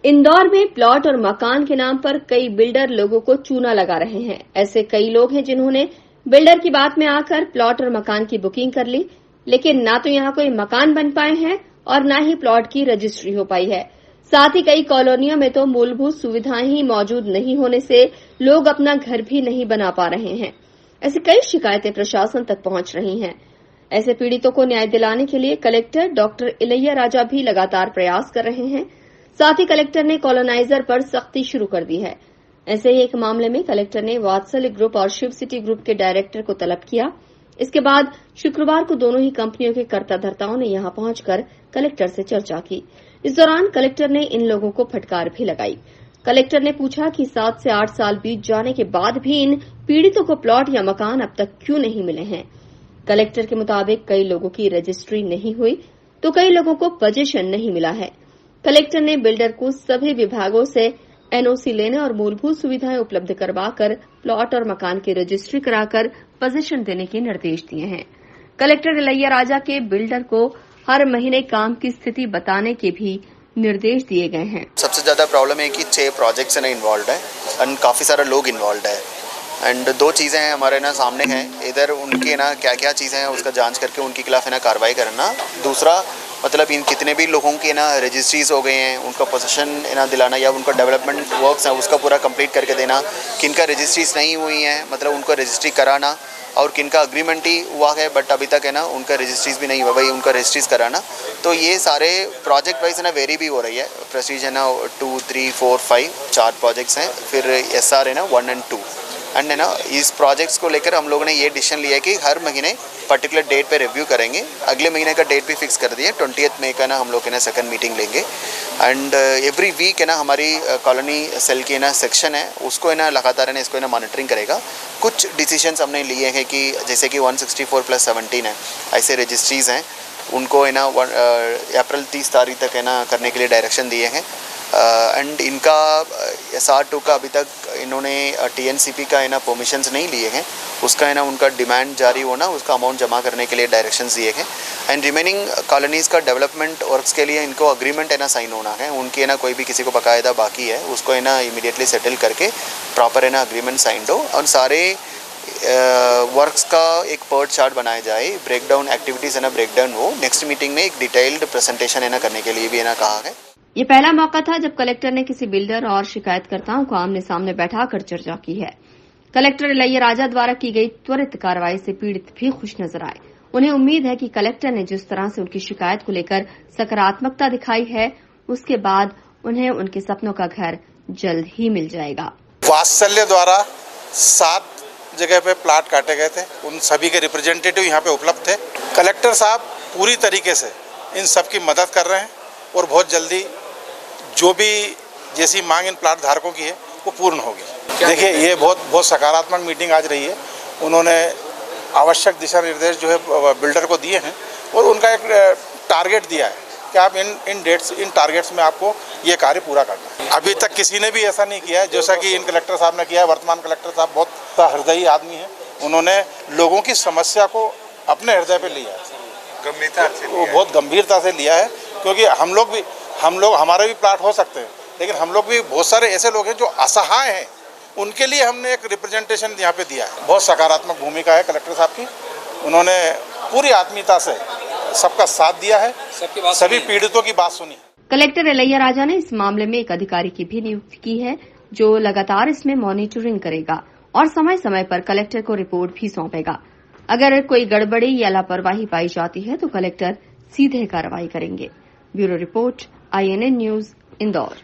इंदौर में प्लॉट और मकान के नाम पर कई बिल्डर लोगों को चूना लगा रहे हैं। ऐसे कई लोग हैं जिन्होंने बिल्डर की बात में आकर प्लॉट और मकान की बुकिंग कर ली, लेकिन ना तो यहां कोई मकान बन पाए हैं और ना ही प्लॉट की रजिस्ट्री हो पाई है। साथ ही कई कॉलोनियों में तो मूलभूत सुविधाएं ही मौजूद नहीं होने से लोग अपना घर भी नहीं बना पा रहे हैं। ऐसी कई शिकायतें प्रशासन तक पहुंच रही हैं। ऐसे पीड़ितों को न्याय दिलाने के लिए कलेक्टर डॉक्टर इलैया राजा भी लगातार प्रयास कर रहे हैं। साथ ही कलेक्टर ने कॉलोनाइजर पर सख्ती शुरू कर दी है। ऐसे ही एक मामले में कलेक्टर ने वात्सल्य ग्रुप और शिव सिटी ग्रुप के डायरेक्टर को तलब किया। इसके बाद शुक्रवार को दोनों ही कंपनियों के कर्ताधर्ताओं ने यहां पहुंचकर कलेक्टर से चर्चा की। इस दौरान कलेक्टर ने इन लोगों को फटकार भी लगाई। कलेक्टर ने पूछा कि 7 से 8 साल बीत जाने के बाद भी इन पीड़ितों को प्लॉट या मकान अब तक क्यों नहीं मिले हैं। कलेक्टर के मुताबिक कई लोगों की रजिस्ट्री नहीं हुई तो कई लोगों को पोजीशन नहीं मिला है। कलेक्टर ने बिल्डर को सभी विभागों से एनओसी लेने और मूलभूत सुविधाएं उपलब्ध करवाकर प्लॉट और मकान की रजिस्ट्री कराकर पोजीशन देने के निर्देश दिए हैं। कलेक्टर इलैया राजा के बिल्डर को हर महीने काम की स्थिति बताने के भी निर्देश दिए गए हैं। सबसे ज्यादा प्रॉब्लम है कि 6 प्रोजेक्ट्स ना इन्वॉल्व है और काफी सारे लोग इन्वॉल्व है एंड 2 चीज़ें हैं हमारे ना सामने हैं। इधर उनके ना क्या क्या चीज़ें हैं उसका जांच करके उनके खिलाफ है ना कार्रवाई करना। दूसरा मतलब इन कितने भी लोगों की ना रजिस्ट्रीज हो गए हैं उनका पोजीशन ना दिलाना या उनका डेवलपमेंट वर्क्स है उसका पूरा कंप्लीट करके देना। किनका रजिस्ट्रीज नहीं हुई हैं मतलब उनको रजिस्ट्री कराना और किनका अग्रीमेंट ही हुआ है बट अभी तक है ना उनका रजिस्ट्रीज भी नहीं हुआ भाई उनका रजिस्ट्रीज कराना। तो ये सारे प्रोजेक्ट वाइज है ना वेरी भी हो रही है। प्रेस्टीज है ना 2, 3, 4, 5 4 प्रोजेक्ट्स हैं। फिर SR है ना 1 और 2 एंड है ना इस प्रोजेक्ट्स को लेकर हम लोगों ने ये डिसीजन लिया है कि हर महीने पर्टिकुलर डेट पे रिव्यू करेंगे। अगले महीने का डेट भी फिक्स कर दिया 20 मई का ना हम लोग है ना सेकंड मीटिंग लेंगे एंड एवरी वीक है ना हमारी कॉलोनी सेल की ना सेक्शन है उसको है ना लगातार है ना इसको है ना मॉनिटरिंग करेगा। कुछ डिसीजंस हमने लिए हैं कि जैसे कि 164+17 है ऐसे रजिस्ट्रीज हैं उनको है ना अप्रैल 30 तारीख तक है ना करने के लिए डायरेक्शन दिए हैं एंड इनका SR2 का अभी तक इन्होंने TNCP का है ना परमिशंस नहीं लिए हैं। उसका है ना उनका डिमांड जारी होना उसका अमाउंट जमा करने के लिए डायरेक्शंस दिए हैं एंड रिमेनिंग कॉलोनीज़ का डेवलपमेंट वर्क्स के लिए इनको अग्रीमेंट है ना साइन होना है। उनकी है ना कोई भी किसी को बकायदा बाकी है उसको है ना इमीडिएटली सेटल करके प्रॉपर है ना अग्रीमेंट साइंड हो और सारे वर्क्स का एक पर्ट चार्ट बनाया जाए। ब्रेकडाउन एक्टिविटीज़ है ना ब्रेकडाउन हो। नेक्स्ट मीटिंग में एक डिटेल्ड प्रेजेंटेशन है ना करने के लिए भी है ना कहा है। ये पहला मौका था जब कलेक्टर ने किसी बिल्डर और शिकायतकर्ताओं को आमने सामने बैठाकर चर्चा की है। कलेक्टर इलैया राजा द्वारा की गई त्वरित कार्रवाई से पीड़ित भी खुश नजर आए। उन्हें उम्मीद है कि कलेक्टर ने जिस तरह से उनकी शिकायत को लेकर सकारात्मकता दिखाई है उसके बाद उन्हें उनके सपनों का घर जल्द ही मिल जाएगा। वात्सल्य द्वारा 7 जगह पे प्लाट काटे गए थे। उन सभी के रिप्रेजेंटेटिव यहाँ पे उपलब्ध थे। कलेक्टर साहब पूरी तरीके से इन सब की मदद कर रहे हैं और बहुत जल्दी जो भी जैसी मांग इन प्लाट धारकों की है वो पूर्ण होगी। देखिए ये बहुत सकारात्मक मीटिंग आज रही है। उन्होंने आवश्यक दिशा निर्देश जो है बिल्डर को दिए हैं और उनका एक टारगेट दिया है कि आप इन टारगेट्स में आपको ये कार्य पूरा करना है। अभी तक किसी ने भी ऐसा नहीं किया है जैसा कि इन कलेक्टर साहब ने किया है। वर्तमान कलेक्टर साहब बहुत हृदयी आदमी है। उन्होंने लोगों की समस्या को अपने हृदय पे लिया है, गंभीरता से वो बहुत गंभीरता से लिया है क्योंकि हम लोग हमारे भी प्लाट हो सकते हैं लेकिन हम लोग भी बहुत सारे ऐसे लोग हैं जो असहाय हैं। उनके लिए हमने एक रिप्रेजेंटेशन यहाँ पे दिया है। बहुत सकारात्मक भूमिका है कलेक्टर साहब की। उन्होंने पूरी आत्मीयता से सबका साथ दिया है, सभी पीड़ितों की बात सुनी। कलेक्टर इलैया राजा ने इस मामले में एक अधिकारी की भी नियुक्ति की है जो लगातार इसमें मॉनिटरिंग करेगा और समय समय पर कलेक्टर को रिपोर्ट भी सौंपेगा। अगर कोई गड़बड़ी या लापरवाही पाई जाती है तो कलेक्टर सीधे कार्रवाई करेंगे। Bureau report INN news Indore.